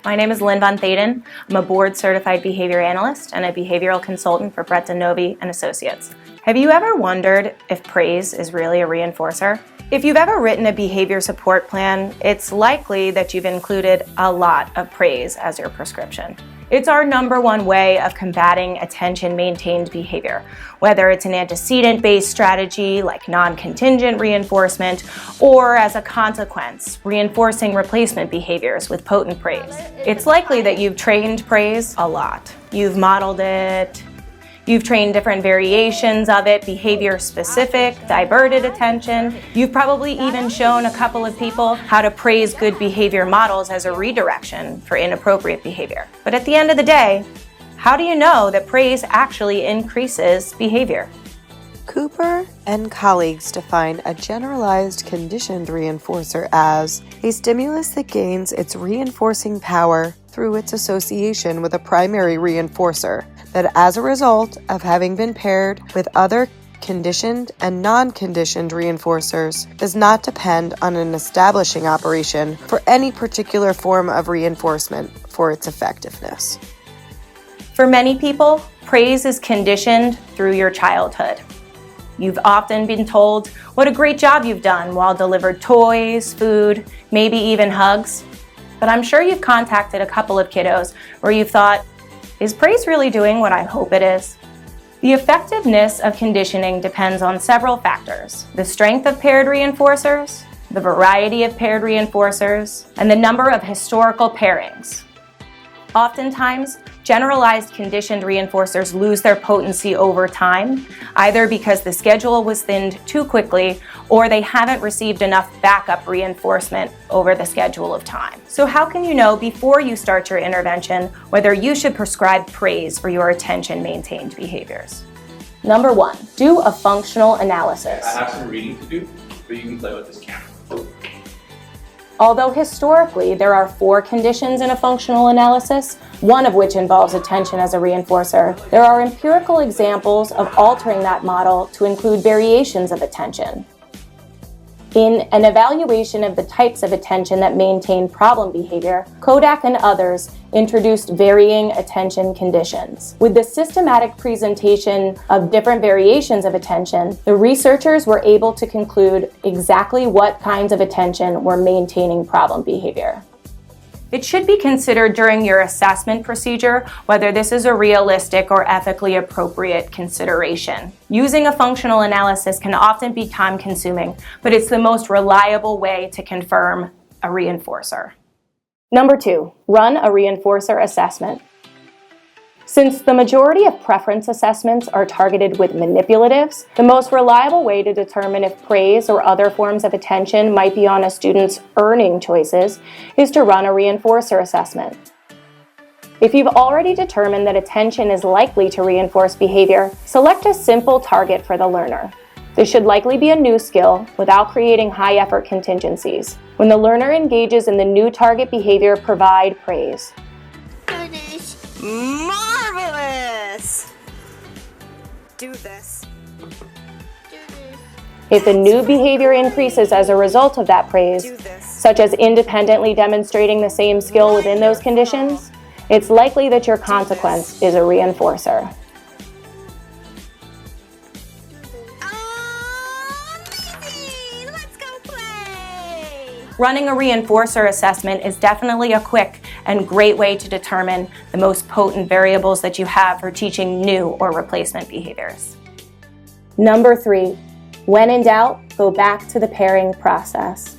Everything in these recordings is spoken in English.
My name is Lynn Von Thaden. I'm a Board Certified Behavior Analyst and a behavioral consultant for Brett DiNovi Associates. Have you ever wondered if praise is really a reinforcer? If you've ever written a behavior support plan, it's likely that you've included a lot of praise as your prescription. It's our number one way of combating attention-maintained behavior, whether it's an antecedent-based strategy like non-contingent reinforcement, or as a consequence, reinforcing replacement behaviors with potent praise. It's likely that you've trained praise a lot. You've modeled it, you've trained different variations of it, behavior-specific, diverted attention. You've probably even shown a couple of people how to praise good behavior models as a redirection for inappropriate behavior. But at the end of the day, how do you know that praise actually increases behavior? Cooper and colleagues define a generalized conditioned reinforcer as a stimulus that gains its reinforcing power through its association with a primary reinforcer, that as a result of having been paired with other conditioned and non-conditioned reinforcers does not depend on an establishing operation for any particular form of reinforcement for its effectiveness. For many people, praise is conditioned through your childhood. You've often been told what a great job you've done while delivered toys, food, maybe even hugs. But I'm sure you've contacted a couple of kiddos where you thought, is praise really doing what I hope it is? The effectiveness of conditioning depends on several factors: the strength of paired reinforcers, the variety of paired reinforcers, and the number of historical pairings. Oftentimes, generalized conditioned reinforcers lose their potency over time, either because the schedule was thinned too quickly or they haven't received enough backup reinforcement over the schedule of time. So how can you know before you start your intervention whether you should prescribe praise for your attention-maintained behaviors? Number 1, do a functional analysis. I have some reading to do, but you can play with this camera. Although historically there are 4 conditions in a functional analysis, one of which involves attention as a reinforcer, there are empirical examples of altering that model to include variations of attention. In an evaluation of the types of attention that maintain problem behavior, Kodak and others introduced varying attention conditions. With the systematic presentation of different variations of attention, the researchers were able to conclude exactly what kinds of attention were maintaining problem behavior. It should be considered during your assessment procedure whether this is a realistic or ethically appropriate consideration. Using a functional analysis can often be time-consuming, but it's the most reliable way to confirm a reinforcer. Number 2, run a reinforcer assessment. Since the majority of preference assessments are targeted with manipulatives, the most reliable way to determine if praise or other forms of attention might be on a student's earning choices is to run a reinforcer assessment. If you've already determined that attention is likely to reinforce behavior, select a simple target for the learner. This should likely be a new skill without creating high-effort contingencies. When the learner engages in the new target behavior, provide praise. Marvelous! Do this. If the new behavior increases as a result of that praise, such as independently demonstrating the same skill within those conditions, it's likely that your consequence is a reinforcer. Amazing! Let's go play! Running a reinforcer assessment is definitely a quick and great way to determine the most potent variables that you have for teaching new or replacement behaviors. Number 3, when in doubt, go back to the pairing process.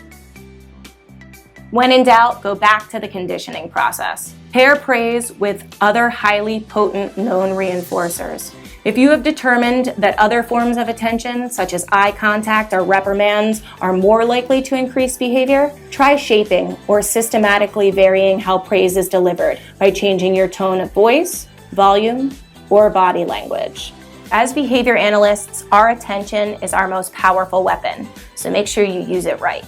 When in doubt, go back to the conditioning process. Pair praise with other highly potent known reinforcers. If you have determined that other forms of attention, such as eye contact or reprimands, are more likely to increase behavior, try shaping or systematically varying how praise is delivered by changing your tone of voice, volume, or body language. As behavior analysts, our attention is our most powerful weapon, so make sure you use it right.